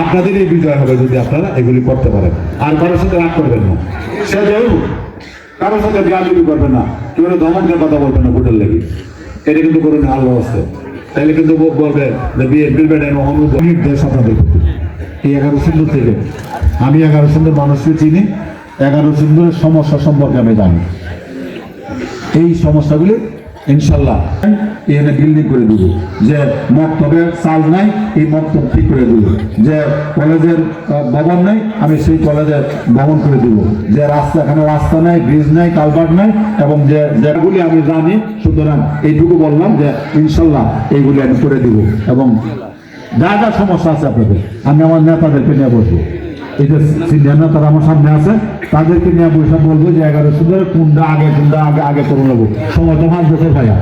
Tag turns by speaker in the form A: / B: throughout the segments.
A: আপনাদেরই বিজয় হবে যদি আপনারা এগুলি করতে পারেন। আর কারোর সাথে রাগ করবেন না, সে যাই কারোর সাথে বিয়াদবি করবেন না, কেউ ধমকের কথা বলবেন না ভোটের লেগে, এটা কিন্তু করুন আল্লাহ হস্তে। তাইলে কিন্তু বলবে যে বিএনপির বেটায় নির্দেশ আপনাদের এই 11 সিন্ধু থেকে। আমি 11 সিন্ধুর মানুষকে চিনি, 11 সিন্ধুর সমস্যা সম্পর্কে আমি জানি। এই সমস্যাগুলি ইনশাল্লাহ এখানে বিল্ডিং করে দিব, যে মক্তবের চাল নাই এই মক্তব ঠিক করে দিব, যে কলেজের ভবন নাই আমি সেই কলেজের ভবন করে দিব, যে রাস্তা এখানে রাস্তা নাই, ব্রিজ নাই, কালভার্ট নাই, এবং যে যেগুলি আমি জানি, সুতরাং এইটুকু বললাম যে ইনশাল্লাহ এইগুলি আমি করে দিব। এবং যা যা সমস্যা আছে আপনাদের আমি আমার নেতাদেরকে নিয়ে বসবো, এই যে সিনিয়র নেতারা আমার সামনে আছে তাদেরকে নিয়ে বসে বলবো যে 11 সুদের কোনটা আগে করে নেবো। সময় তো 5 বছর ভাইয়া,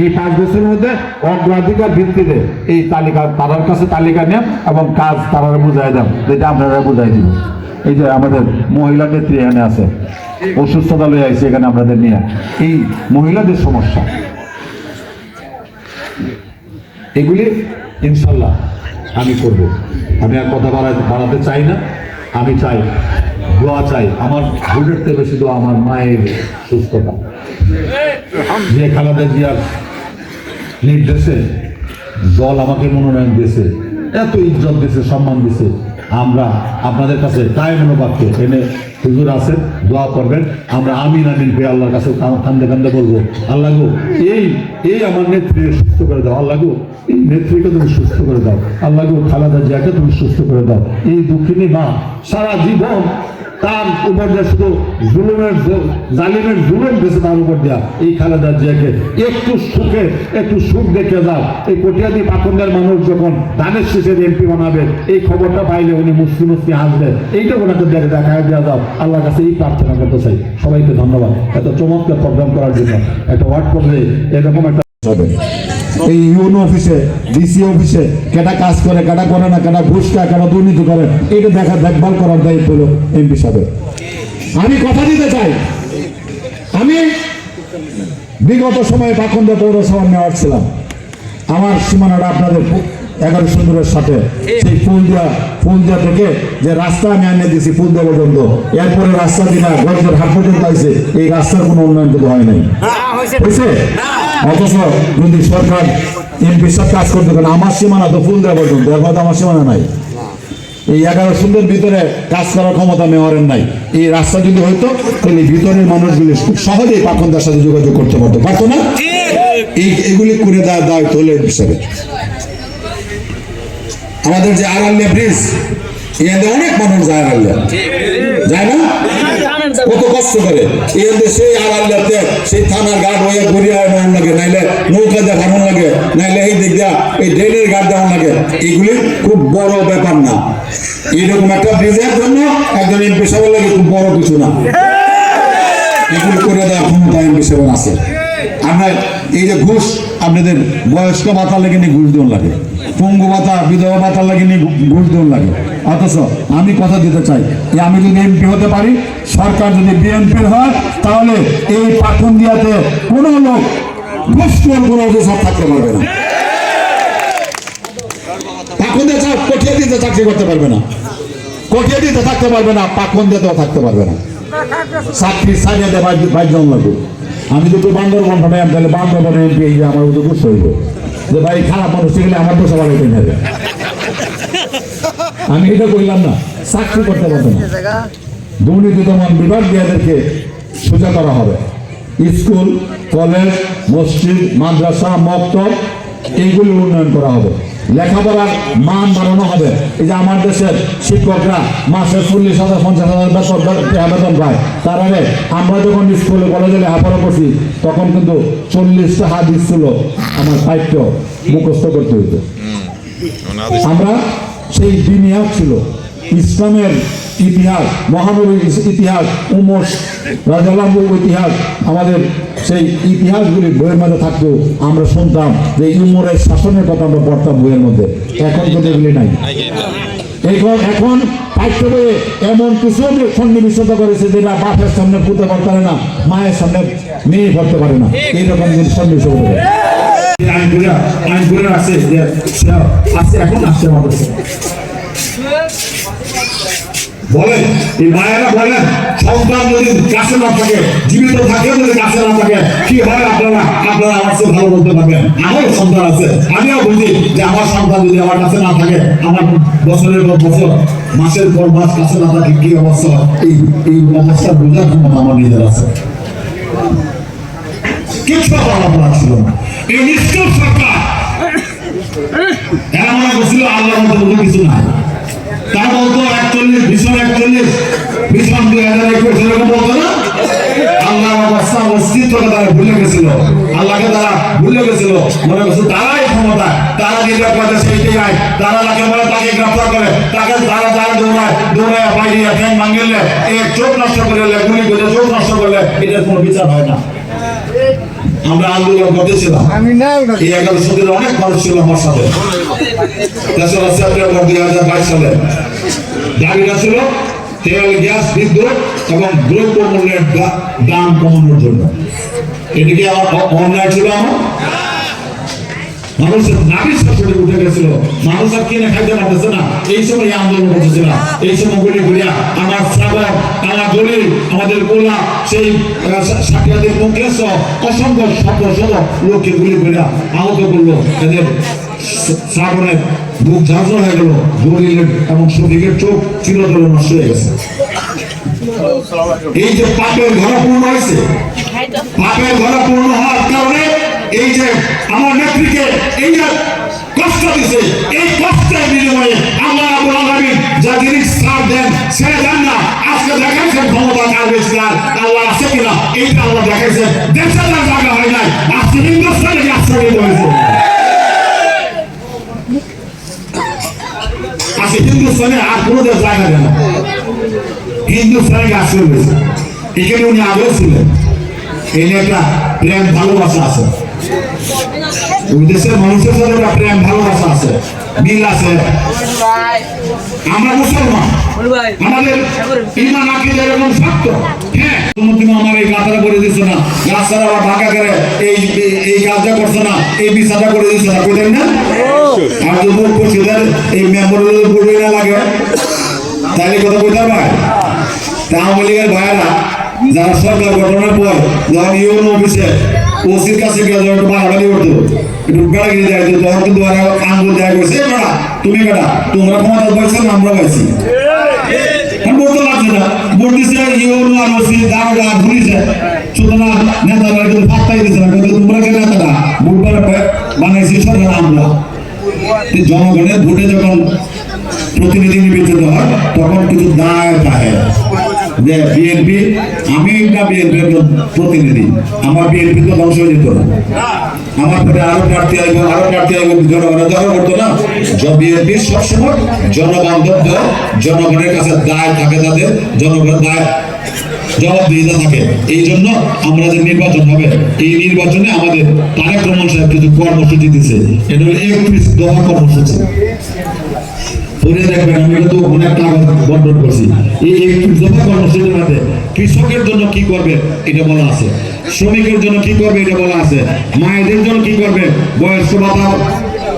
A: এই 5 বছরের মধ্যে অগ্রাধিকার ভিত্তিতে এই তালিকা তাদের কাছে তালিকা নেন এবং কাজ তারা বুঝাই দেন, যেটা আপনারা বুঝাই দিব। এই যে আমাদের মহিলা নেত্রী এখানে আছে, অসুস্থতা লয়ে আইছে এখানে আপনাদের নিয়ে, এই মহিলাদের সমস্যা এগুলি ইনশাল্লাহ আমি করব। আমি আর কথা বাড়াতে চাই না, আমি চাই দোয়া চাই, আমার ভোটের থেকে বেশি দোয়া আমার মায়ের সুস্থতা, যে খালেদা জিয়ার নির্দেশে দল আমাকে মনোনয়ন দিয়েছে, এত ইজ্জত দিয়েছে, সম্মান দিয়েছে। আমরা আপনাদের কাছে তাই মনোবাক্যে এনে হুজুর আছেন, দোয়া করবেন। আমরা আমিন আমিন পেয়ে আল্লাহর কাছে কান্দে কান্দে বলবো, আল্লাহ গো এই আমার নেত্রী সুস্থ করে দাও, আল্লাহ গো এই নেত্রীকে তুমি সুস্থ করে দাও, আল্লাহ গো খালেদা জিয়াকে তুমি সুস্থ করে দাও। এই দুঃখিনী মা সারা জীবন তার উপর দিয়ে শুধু জালিমের জুলুম দিয়েছে তার উপর দেওয়া, এই খালেদা জিয়াকে একটু সুখ দেখে যাও। এই কটিয়াদি পাখন্দের মানুষ যখন ধানের শীষের এমপি বানাবে, এই খবরটা পাইলে উনি মুসলিম হাসবে, এইটা ওনাকে দেখা দেওয়া যাও। আল্লাহর কাছে এই প্রার্থনা করতে চাই। সবাইকে ধন্যবাদ এত চমৎকার প্রোগ্রাম করার জন্য। একটা ওয়ার্ড করলে এরকম একটা এই ইউনো অফিসে, ডিসি অফিসে কেটা কাজ করে, কেটা করে না, কেটা ঘুষ খায়, কেটা দুর্নীতি করে, এটা দেখভাল করার দায়িত্ব হলো এমপি সাহেবের। আমি কথা দিতে চাই, আমি বিগত সময়ে পাখন্দ পৌরসভা মেয়র ছিলাম। আমার সীমানাটা আপনাদের 11 সুন্দরের সাথে সেই ফুল দিয়া থেকে যে রাস্তা আমি আনিয়ে দিয়েছি ফুল দেওয়া পর্যন্ত, এরপরে রাস্তা দিনা গঞ্জের হাট পর্যন্ত আছে, এই রাস্তার কোনো উন্নয়ন কিন্তু হয় নাই, বুঝছে? অথচ যদি সরকার এমপির সাথে কাজ করতে পারে, আমার সীমানা তো ফুল দেওয়া পর্যন্ত, এর মধ্যে আমার সীমানা নাই। এই 11 সুন্দর ভিতরে কাজ করার ক্ষমতা মেয়রের নাই। এই রাস্তা যদি হইতো তাহলে ভিতরের মানুষগুলি খুব সহজেই পাখন্দার সাথে যোগাযোগ করতে পারতো না। এইগুলি করে দেওয়ার দায়িত্ব হলো এমপি সাহেবের। আমাদের যে আড়ালিয়া ব্রিজ, এখানে অনেক মানুষ যায় আড়ালিয়া, যায় না? কত কষ্ট করে এখানে সেই আড়ালিয়াতে সেই থানার গার্ড হয়ে ঘুরিয়ে এমন লাগে, নাইলে নৌকা দিয়ে ভাঙন লাগে, নাইলে এই দিক দিয়া এই ড্রেনের গার্ড দেওয়া লাগে। এগুলি খুব বড় ব্যাপার না, এরকম একটা ব্রিজের জন্য একজন এমপি সাহেবের লাগে খুব বড় কিছু না। এগুলি করে দেওয়ার ক্ষমতা এমপি সাহেবের আছে। আমরা এই যে ঘুষ, আপনাদের বয়স্ক ভাতা লেগে নিয়ে ঘুষ দেওয়া লাগে, পঙ্গু ভাতা, বিধবা ভাতা লাগে নিয়ে ঘুষ দেওয়া লাগে। অথচ আমি কথা দিতে চাই, আমি যদি এমপি হতে পারি, সরকার যদি বিএনপির হয়, তাহলে এই পাখন্দিয়াতে কোনো লোক ঘুষ কোনো অভিযোগ থাকতে পারবে না। পাখন্দিয়া কঠিয়ে দিতে চাকরি করতে পারবে না, কঠিয়ে দিতে থাকতে পারবে না, পাখন্দিয়াতেও থাকতে পারবে না। চাকরি সারিয়ে দেয় বাইজন লাগবে। আমি যদি বান্দরবন ভাবে তাহলে বান্দরবনে এমপি আমার উদ্যোগ হইব যে ভাই খারাপ মানুষ গেলে আমার তো সবাই নেবে। আমি এটা করলাম না, চাকরি করতে পারবো না। দুর্নীতি দমন বিভাগ এদেরকে সোজা করা হবে। স্কুল, কলেজ, মসজিদ, মাদ্রাসা, মক্তব এইগুলি উন্নয়ন করা হবে। লেখাপড়ার মান বাড়ানো হবে। এই যে আমার দেশের শিক্ষকরা মাসে 40,000 50,000 বেতন পায়, তার আগে আমরা যখন স্কুলে কলেজে লেখাপড়া করছি তখন কিন্তু 40টা হাদিস ছিল আমার পাঠ্য মুখস্থ করতে হইতো। আমরা সেই দিনিয়াত ছিল ইসলামের ইতিহাস, মহানবীর ইতিহাস, উমর রাদিয়াল্লাহু আনহুর ইতিহাস, আমাদের সেই ইতিহাসগুলি বইয়ের মধ্যে থাকতো। আমরা শুনতাম যে উমরের শাসনের কথা আমরা পড়তাম বইয়ের মধ্যে। এখন তো এগুলি নাই। এখন পাঠ্য বইয়ে এমন কিছু সন্নিবেশতা করেছে যেটা বাপের সামনে পুঁতে পড়তে পারে না, মায়ের সামনে মেয়ে পড়তে পারে না, এইরকম সন্নিবেশ করে। আইন করে আছে যে আসছে, এখন আসছে আমাদের বলেন, এই মায়েরা বলেন, সন্তান যদি কাছে না থাকে, জীবিত থাকেও যদি কাছে না থাকে, কি হয় আপনারা আমার চেয়ে ভালো বলতে পারবেন। আমারও সন্তান আছে, আমিও বুঝি যে আমার সন্তান যদি আমার কাছে না থাকে, আমার বছরের পর বছর, মাসের পর মাস কাছে না থাকে, কি অবস্থা, এই অবস্থা বোঝার ক্ষমতা আমার নিজের আছে। কিছু বলা ছিল না। এই নিষ্ঠুর সরকার এরা মনে করছিল আল্লাহর মতো কিছু না। তার বলতো 41 ভীষণ 41 ভীষণ 2021 এরকম বলতো না। আল্লাহর অবস্থা অস্তিত্বকে তারা ভুলে গেছিল, আল্লাহকে তারা ভুলে গেছিল। মনে করছে তারাই ক্ষমতা, তারা যেটা করে সেইটাই আয়, তারা যাকে বলে তাকে গ্রেফতার করে, তাকে তারা দৌড়ায় বাইরে ঠ্যাং ভাঙলে, এক চোখ নষ্ট করলে, গুলি করে চোখ নষ্ট করলে, এটার কোনো বিচার হয় না। আমরা আন্দোলন করতেছিলাম, এই 1100 দিনে অনেক মানুষ ছিল আমার সাথে। 3রা সেপ্টেম্বর 2022 সালে দাবিটা ছিল তেল, গ্যাস, বিদ্যুৎ এবং দ্রব্য মূল্যের দাম কমানোর জন্য। এদিকে আমার অন্যায় ছিল, আমার মানুষের নারী শাসনে উঠে গেছিল, মানুষ আর কিনে খাইতে পারতেছে না। এই সময় আন্দোলন করতেছিলাম, এই সময় গুলি গুলিয়া আমার শ্রাবণ, আমার গলি, আমাদের গোলা, সেই সাকিয়াদের মুখেশ অসংখ্য শত শত লোককে গুলি গুলিয়া আহত করলো। এদের শ্রাবণের বুক ঝাঁঝর হয়ে গেল, গলিলের এবং শফিকের চোখ চিরতরে নষ্ট হয়ে গেছে। এই যে পাপের ঘর পূর্ণ হয়েছে, পাপের ঘর পূর্ণ হওয়ার কারণে এই যে আমার নেত্রীকে এই যে কষ্ট দিছে, এই কষ্টের বিনিময়ে আল্লাহ রাব্বুল আলামিন যা জিনিস ছাড় দেন সে দেন না। আজকে দেখাইছেন ক্ষমতা কার বেশি, আল্লাহ আছে কিনা এইটা আল্লাহ দেখাইছেন। দেশে তার জায়গা হয় নাই, আজকে হিন্দুস্তানে আশ্রয় হয়েছে। আজকে হিন্দুস্তানে আর কোনো দেশ জায়গা দেয় না, হিন্দুস্তানে আশ্রয় হয়েছে। এখানে উনি আগেও ছিলেন, এই নিয়ে একটা প্রেম ভালোবাসা আছে, ওই দেশের মানুষের সাথে একটা প্রেম ভালোবাসা আছে, মিল আছে। আমরা মুসলমান, আমাদের ঈমান আকীদা এরকম শক্ত। হ্যাঁ, তুমি আমার এই কাজটা করে দিছ না, রাস্তাটা আবার ঢাকা করে এই কাজটা করছো না, এই বিচারটা করে দিছ না, কইতেন না? আর যদি পরিষদের এই মেম্বারের পড়বে না লাগে তাহলে কথা কইতে পারবে। তা আওয়ামী লীগের ভাইয়েরা যারা সরকার গঠনের পর যখন ইউনো অফিসে ওসির কাছে গিয়ে একটু বাড়াবাড়ি করতো, একটু বেড়াগিরি দেয়, তখন কিন্তু আঙ্গুল দেয় করছে, তুমি বেটা তোমরা ক্ষমতা পাইছো না আমরা পাইছি। বলতে পারছে না, বলতেছে ইউনো আর ওসি দাঁড়া ঘুরিছে, সুতরাং নেতারা কিন্তু পাত্তাই দিচ্ছে না, কিন্তু তোমরা কে নেতারা বুধবার বানাইছি সরকার আমরা। জনগণের ভোটে যখন প্রতিনিধি নির্বাচিত হয় তখন কিছু দায় থাকে যে বিএনপি, আমি না বিএনপির প্রতিনিধি, আমার বিএনপি তো ধ্বংস হয়ে যেত না, আমার পরে আরো প্রার্থী আসবো, আরো প্রার্থী আসবো, জনগণের দখল করতো না। বিএনপি সবসময় জনবান্ধব, জনগণের কাছে দায় থাকে, তাদের জনগণের দায় জবাবদিহিতা থাকে। এই জন্য আমরা যে নির্বাচন হবে, এই নির্বাচনে আমাদের তারেক রহমান সাহেব কিছু কর্মসূচি দিচ্ছে, এটা হলো 31 দফা কর্মসূচি। পরে দেখবেন আমি কিন্তু অনেক কাগজ বন্টন করছি। এই 31 দফা কর্মসূচির মধ্যে কৃষকের জন্য কি করবে এটা বলা আছে, শ্রমিকের জন্য কি করবে এটা বলা আছে, মায়েদের জন্য কি করবে, বয়স্ক ভাতা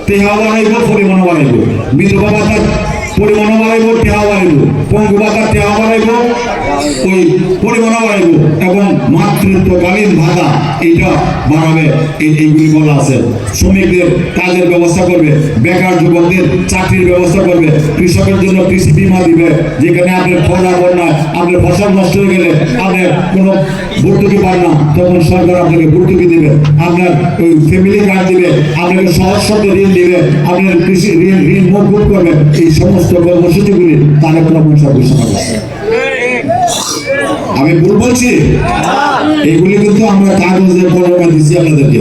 A: টেহা বাড়াইব, পরিমাণ বাড়াইব, বিধবা ভাতা পরিমাণ বাড়াইব, টেহা বাড়াইব, পঙ্গু ভাতা টেহা বাড়াইব, ওই পরিমাণ বাড়াইব, এবং মাতৃত্বকালীন ভাতা এইটা বাড়াবে, এইগুলি বলা আছে। শ্রমিকদের কাজের ব্যবস্থা করবে, বেকার যুবকদের চাকরির ব্যবস্থা করবে, কৃষকের জন্য কৃষি বীমা দিবে, যেখানে আপনার খরা বন্যা আপনার ফসল নষ্ট হয়ে গেলে আপনার কোনো ভর্তুকি পান না, তখন সরকার আপনাকে ভর্তুকি দিবে, আপনার ওই ফ্যামিলি কার্ড দিবে, আপনাকে সহজ শর্তে ঋণ দিবে, আপনার কৃষি ঋণ মকুব করবে। এই সমস্ত কর্মসূচিগুলি তারেক রহমান সাহেব ঘোষণা করছে। আমি ভুল বলছি? এগুলি কিন্তু আমরা কাগজে কলমে দিচ্ছি আপনাদেরকে।